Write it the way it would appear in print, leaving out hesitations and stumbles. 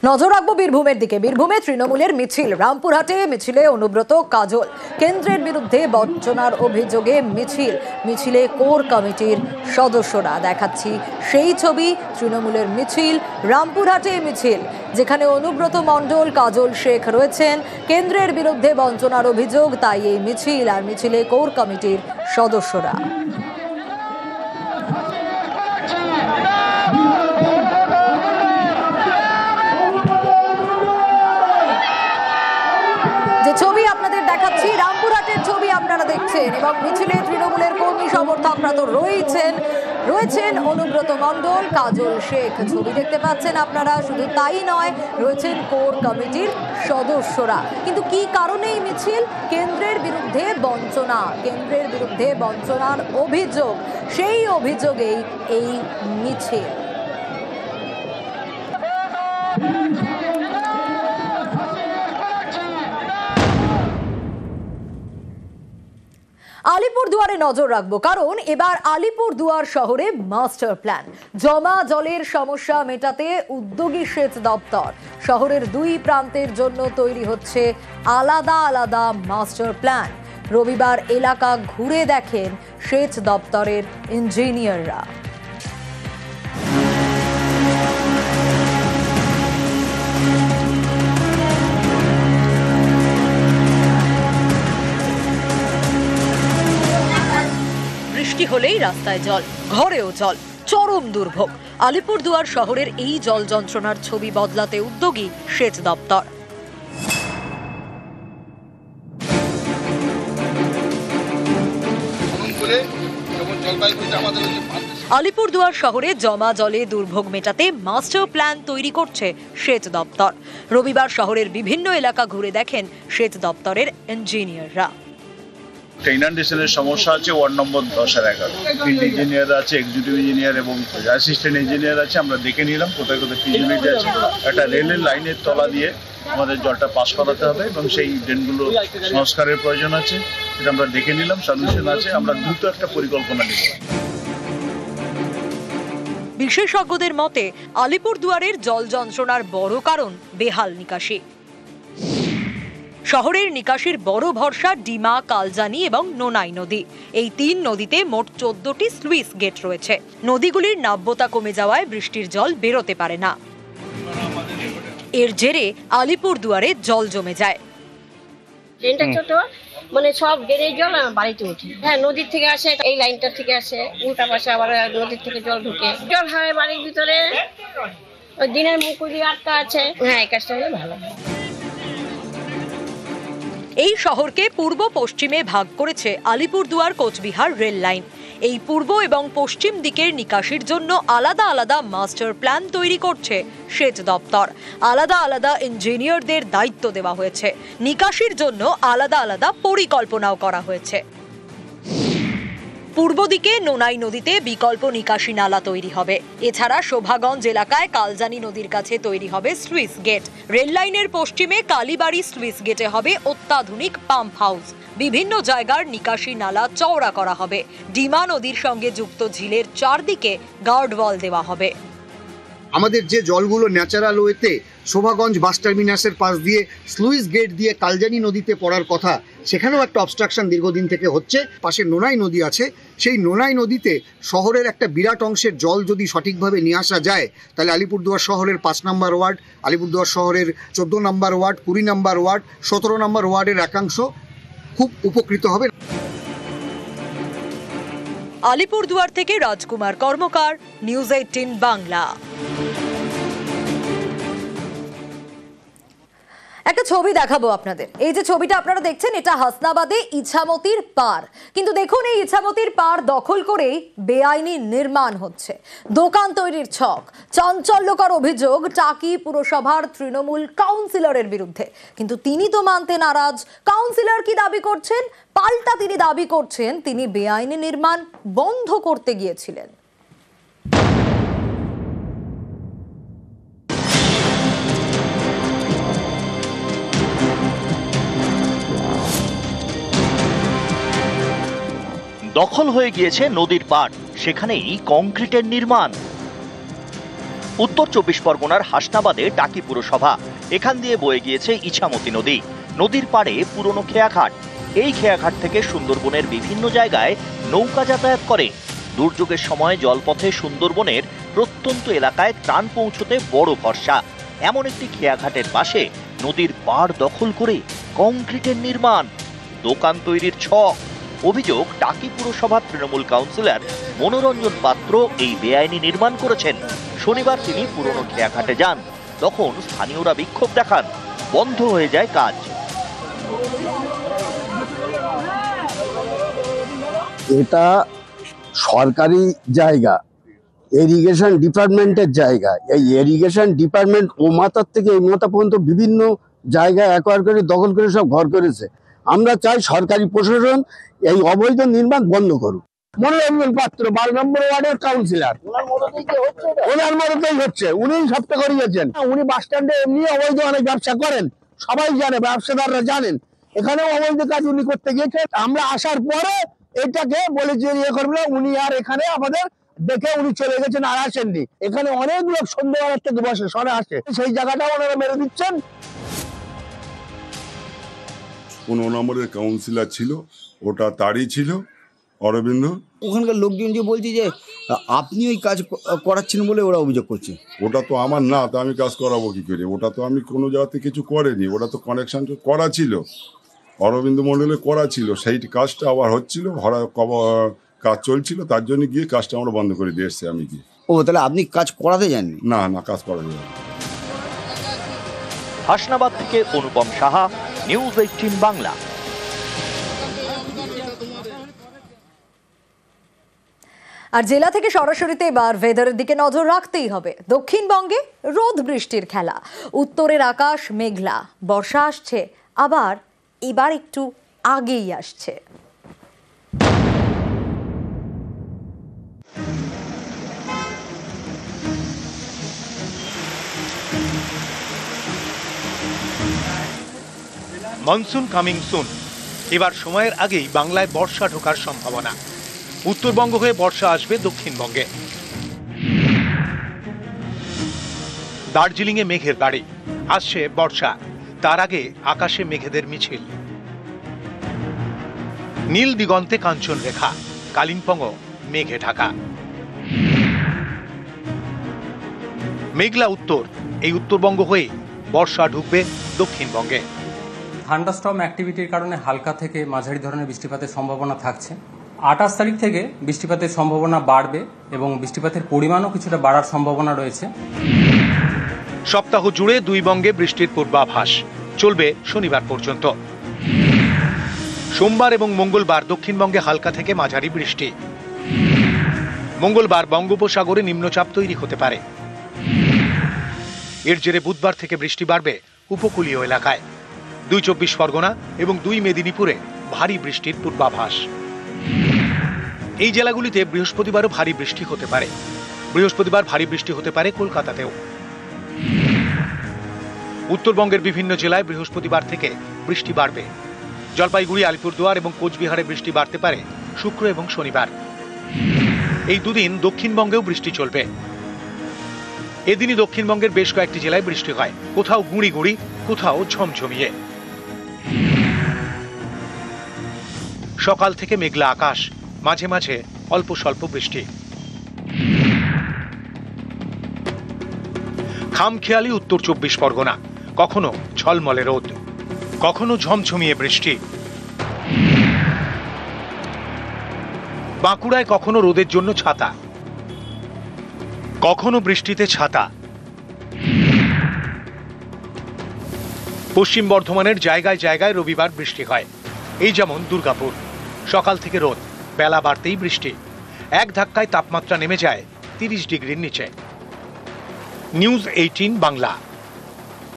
নজর রাখবো বীরভূমের দিকে। বীরভূমে তৃণমূলের মিছিল, রামপুরহাটে মিছিলে অনুব্রত কাজল। কেন্দ্রের বিরুদ্ধে বঞ্চনার অভিযোগে মিছিলে কোর কমিটির সদস্যরা। দেখাচ্ছি সেই ছবি, তৃণমূলের মিছিল, রামপুরহাটে মিছিল, যেখানে অনুব্রত মণ্ডল, কাজল শেখ রয়েছেন। কেন্দ্রের বিরুদ্ধে বঞ্চনার অভিযোগ, তাই এই মিছিল, আর মিছিলে কোর কমিটির সদস্যরা। যে ছবি আপনাদের দেখাচ্ছি, রামপুরহাটের ছবি আপনারা দেখছেন, এবং মিছিলে তৃণমূলের কর্মী সমর্থকরা তো রয়েছেন অনুব্রত মণ্ডল, কাজল শেখ, ছবি দেখতে পাচ্ছেন আপনারা। শুধু তাই নয়, রয়েছেন কোর কমিটির সদস্যরা। কিন্তু কি কারণে এই মিছিল? কেন্দ্রের বিরুদ্ধে বঞ্চনার অভিযোগ, সেই অভিযোগেই এই মিছিল। আলিপুরদুয়ারে নজর রাখবো, কারণ এবার আলিপুরদুয়ার শহরে মাস্টার প্ল্যান। জমা জলের সমস্যা মেটাতে উদ্যোগী সেচ দপ্তর। শহরের দুই প্রান্তের জন্য তৈরি হচ্ছে আলাদা আলাদা মাস্টার প্ল্যান। রবিবার এলাকা ঘুরে দেখেন সেচ দপ্তরের ইঞ্জিনিয়াররা। বৃষ্টি হলেই রাস্তায় জল, ঘরেও জল, চরম দুর্ভোগ। আলিপুরদুয়ার শহরের এই জল যন্ত্রণার ছবি বদলাতে উদ্যোগী সেচ দপ্তর। আলিপুরদুয়ার শহরে জমা জলে দুর্ভোগ মেটাতে মাস্টার প্ল্যান তৈরি করছে সেচ দপ্তর। রবিবার শহরের বিভিন্ন এলাকা ঘুরে দেখেন সেচ দপ্তরের ইঞ্জিনিয়াররা। ইনান্ডেশনের সমস্যা আছে ওয়ার্ড নম্বর 10 আর 11, তিনটি ইঞ্জিনিয়ার আছে, এক্সিকিউটিভ ইঞ্জিনিয়ার এবং অ্যাসিস্ট্যান্ট ইঞ্জিনিয়ার আছে। আমরা দেখে নিলাম কোথায় কোথায় ফিজিবিলিটি আছে। একটা রেলের লাইনের তলা দিয়ে আমাদের জলটা পাস করাতে হবে এবং সেই ড্রেনগুলো সংস্কারের প্রয়োজন আছে, এটা আমরা দেখে নিলাম, সলিউশন আছে। আমরা দ্রুত একটা পরিকল্পনা নিব। বিশেষজ্ঞদের মতে আলিপুরদুয়ারের জল যন্ত্রণার বড় কারণ বেহাল নিকাশি। শহরের নিকাশির বড় ভরসা ডিমা, কালজানি এবং নোনাই নদী। এই তিন নদীতে মোট 14টি স্লুইস গেট রয়েছে। নদীগুলির নাব্যতা কমে যাওয়ায় বৃষ্টির জল বেরোতে পারে না। এর জেরে আলিপুরদুয়ারে জল জমে যায়। ট্রেনটা ছোট, মানে সব ড্রেনের জল বাড়িতে ওঠে। হ্যাঁ, নদীর থেকে আসে, এই লাইনটা থেকে আসে, উল্টা পাশে আবার নদীর থেকে জল ঢুকে, জল হয় বাড়ির ভিতরে। ওই দিনের মুকুলি আটকা আছে। হ্যাঁ, এই কাজটা হলে ভালো হয়। এই শহরকে পূর্ব পশ্চিমে ভাগ করেছে আলিপুরদুয়ার কোচবিহার রেল লাইন। এই পূর্ব এবং পশ্চিম দিকের নিকাশির জন্য আলাদা আলাদা মাস্টার প্ল্যান তৈরি করছে সেচ দপ্তর। আলাদা আলাদা ইঞ্জিনিয়ারদের দায়িত্ব দেওয়া হয়েছে। নিকাশির জন্য আলাদা আলাদা পরিকল্পনাও করা হয়েছে। পূর্ব দিকে নোনাই নদীতে বিকল্প নিকাশি নালা তৈরি হবে। এছাড়া শোভাগঞ্জ এলাকায় কালজানি নদীর কাছে তৈরি হবে স্লুইস গেট। রেল লাইনের পশ্চিমে কালীবাড়ি স্লুইস গেটে হবে অত্যাধুনিক পাম্প হাউস। বিভিন্ন জায়গার নিকাশি নালা চওড়া করা হবে। ডিমা নদীর সঙ্গে যুক্ত ঝিলের চারদিকে গার্ডওয়াল দেওয়া হবে। আমাদের যে জলগুলো ন্যাচারাল ওয়েতে শোভাগঞ্জ বাস টার্মিনাসের পাশ দিয়ে স্লুইস গেট দিয়ে কালজানি নদীতে পড়ার কথা, সেখানেও একটা অবস্ট্রাকশন দীর্ঘদিন থেকে হচ্ছে। পাশে নোনাই নদী আছে, সেই নোনাই নদীতে শহরের একটা বিরাট অংশের জল যদি সঠিকভাবে নিয়ে আসা যায়, তাহলে আলিপুরদুয়ার শহরের 5 নম্বর ওয়ার্ড, আলিপুরদুয়ার শহরের 14 নম্বর ওয়ার্ড, 20 নম্বর ওয়ার্ড, 17 নম্বর ওয়ার্ডের একাংশ খুব উপকৃত হবে। আলিপুরদুয়ার থেকে রাজকুমার কর্মকার, নিউজ 18 বাংলা। একটা ছবি দেখাবো আপনাদের। এই যে ছবিটা আপনারা দেখছেন, এটা হাসনাবাদে ইছামতির পার। কিন্তু দেখুন, এই ইছামতির পার দখল করেই বেআইনি নির্মাণ হচ্ছে। দোকান তৈরির ছক। চাঞ্চল্যকর অভিযোগ টাকি পুরসভার তৃণমূল কাউন্সিলরের বিরুদ্ধে। কিন্তু তিনি তো মানতে নারাজ। কাউন্সিলর কি দাবি করছেন? পাল্টা তিনি দাবি করছেন তিনি বেআইনি নির্মাণ বন্ধ করতে গিয়েছিলেন। দখল হয়ে গিয়েছে নদীর পাড়, সেখানেই কংক্রিটের নির্মাণ। উত্তর 24 পরগনার হাসনাবাদে টাকি পুরসভা। এখান দিয়ে বয়ে গিয়েছে ইছামতি নদী। নদীর পাড়ে পুরনো খেয়াঘাট। এই খেয়াঘাট থেকে সুন্দরবনের বিভিন্ন জায়গায় নৌকা যাতায়াত করে। দুর্যোগের সময় জলপথে সুন্দরবনের প্রত্যন্ত এলাকায় ত্রাণ পৌঁছতে বড় ভরসা। এমন একটি খেয়াঘাটের পাশে নদীর পাড় দখল করে কংক্রিটের নির্মাণ, দোকান তৈরির ছক। অভিযোগ, টাকি পুরসভার তৃণমূল কাউন্সিলর মনোরঞ্জন পাত্র এই বেআইনি নির্মাণ করেছেন। শনিবার তিনি পুরনো খেয়াঘাটে যান, তখন স্থানীয়রা বিক্ষোভ দেখান। বন্ধ হয়ে যায় কাজ। এটা সরকারি জায়গা, ইরিগেশন ডিপার্টমেন্টের জায়গা। এই ইরিগেশন ডিপার্টমেন্ট ও মাথার থেকে এই মাথা পর্যন্ত বিভিন্ন জায়গায় অ্যাকোয়ার করে দখল করে সব ঘর করেছে। আমরা চাই সরকারি প্রশাসন এই অবৈধ নির্মাণ বন্ধ করুক। মনোরঞ্জন পাত্র 12 নম্বর ওয়ার্ডের কাউন্সিলর, ওনার মদতেই হচ্ছে, উনিই সবটা করিয়েছেন। উনি বাস স্ট্যান্ডে এমনি অবৈধ অনেক ব্যবসা করেন, সবাই জানে, ব্যবসাদাররা জানেন। এখানেও অবৈধ কাজ উনি করতে গিয়েছেন। আমরা আসার পরে এটাকে বলে যে ইয়ে করবো, উনি আর এখানে আমাদের দেখে উনি চলে গেছেন, আর আসেননি। এখানে অনেক লোক সন্ধ্যেবেলার থেকে বসে সরে আসে, সেই জায়গাটা ওনারা মেরে দিচ্ছেন। 15 নম্বরের কাউন্সিলর ছিল, ওটা তারই ছিল অরবিন্দ। ওখানকার লোকজন যে বলছে যে আপনি ওই কাজ করাচ্ছেন বলে ওরা অভিযোগ করছে। ওটা তো আমার না, তো আমি কাজ করাবো কি করে? ওটা তো আমি কোনো জায়গাতে কিছু করিনি, ওটা তো কানেকশন করা ছিল, অরবিন্দ মণ্ডলে করা ছিল। সেই কাজটা আবার হচ্ছিল, কাজ চলছিল, তার জন্য গিয়ে কাজটা আমরা বন্ধ করে দিয়ে এসছি আমি গিয়ে। ও, তাহলে আপনি কাজ করাতে যাননি? না না, কাজ করা যাবে। হাসনাবাদ থেকে অনুপম সাহা, নিউজ 18 বাংলা। আর জেলা থেকে সরাসরিতে এবার ওয়েদারের দিকে নজর রাখতেই হবে। দক্ষিণবঙ্গে রোদ বৃষ্টির খেলা, উত্তরের আকাশ মেঘলা, বর্ষা আসছে, আবার এবার একটু আগেই আসছে। Monsoon coming soon. এবার সময়ের আগেই বাংলায় বর্ষা ঢোকার সম্ভাবনা। উত্তরবঙ্গ হয়ে বর্ষা আসবে দক্ষিণবঙ্গে। দার্জিলিংয়ে মেঘের বাড়ি, আসছে বর্ষা। তার আগে আকাশে মেঘেদের মিছিল। নীল দিগন্তে কাঞ্চন রেখা, কালিম্পংও মেঘে ঢাকা। মেঘলা উত্তর, এই উত্তরবঙ্গ হয়ে বর্ষা ঢুকবে দক্ষিণবঙ্গে। থান্ডারস্টর্ম অ্যাক্টিভিটির কারণে হালকা থেকে মাঝারি ধরনের বৃষ্টিপাতের সম্ভাবনা থাকছে। 28 তারিখ থেকে বৃষ্টিপাতের সম্ভাবনা বাড়বে এবং বৃষ্টিপাতের পরিমাণও কিছুটা বাড়ার সম্ভাবনা রয়েছে। সপ্তাহ জুড়ে দুই বঙ্গে বৃষ্টির পূর্বাভাস চলবে শনিবার পর্যন্ত। সোমবার এবং মঙ্গলবার দক্ষিণবঙ্গে হালকা থেকে মাঝারি বৃষ্টি। মঙ্গলবার বঙ্গোপসাগরে নিম্নচাপ তৈরি হতে পারে। এর জেরে বুধবার থেকে বৃষ্টি বাড়বে উপকূলীয় এলাকায়। 2 24 পরগনা এবং 2 মেদিনীপুরে ভারী বৃষ্টির পূর্বাভাস। এই জেলাগুলিতে বৃহস্পতিবারও ভারী বৃষ্টি হতে পারে। বৃহস্পতিবার ভারী বৃষ্টি হতে পারে কলকাতাতেও। উত্তরবঙ্গের বিভিন্ন জেলায় বৃহস্পতিবার থেকে বৃষ্টি বাড়বে। জলপাইগুড়ি, আলিপুরদুয়ার এবং কোচবিহারে বৃষ্টি বাড়তে পারে শুক্র এবং শনিবার। এই দুদিন দক্ষিণবঙ্গেও বৃষ্টি চলবে। এদিনই দক্ষিণবঙ্গের বেশ কয়েকটি জেলায় বৃষ্টি হয়, কোথাও গুঁড়ি গুঁড়ি, কোথাও ঝমঝমিয়ে। সকাল থেকে মেঘলা আকাশ, মাঝে মাঝে অল্প স্বল্প বৃষ্টি। খামখেয়ালি উত্তর 24 পরগনা, কখনো ঝলমলে রোদ, কখনো ঝমঝমিয়ে বৃষ্টি। বাঁকুড়ায় কখনো রোদের জন্য ছাতা, কখনো বৃষ্টিতে ছাতা। পশ্চিম বর্ধমানের জায়গায় জায়গায় রবিবার বৃষ্টি হয়। এই যেমন দুর্গাপুর, সকাল থেকে রোদ, বেলা বাড়তেই বৃষ্টি। এক ধাক্কায় তাপমাত্রা নেমে যায় 30 ডিগ্রির নিচে। নিউজ 18 বাংলা।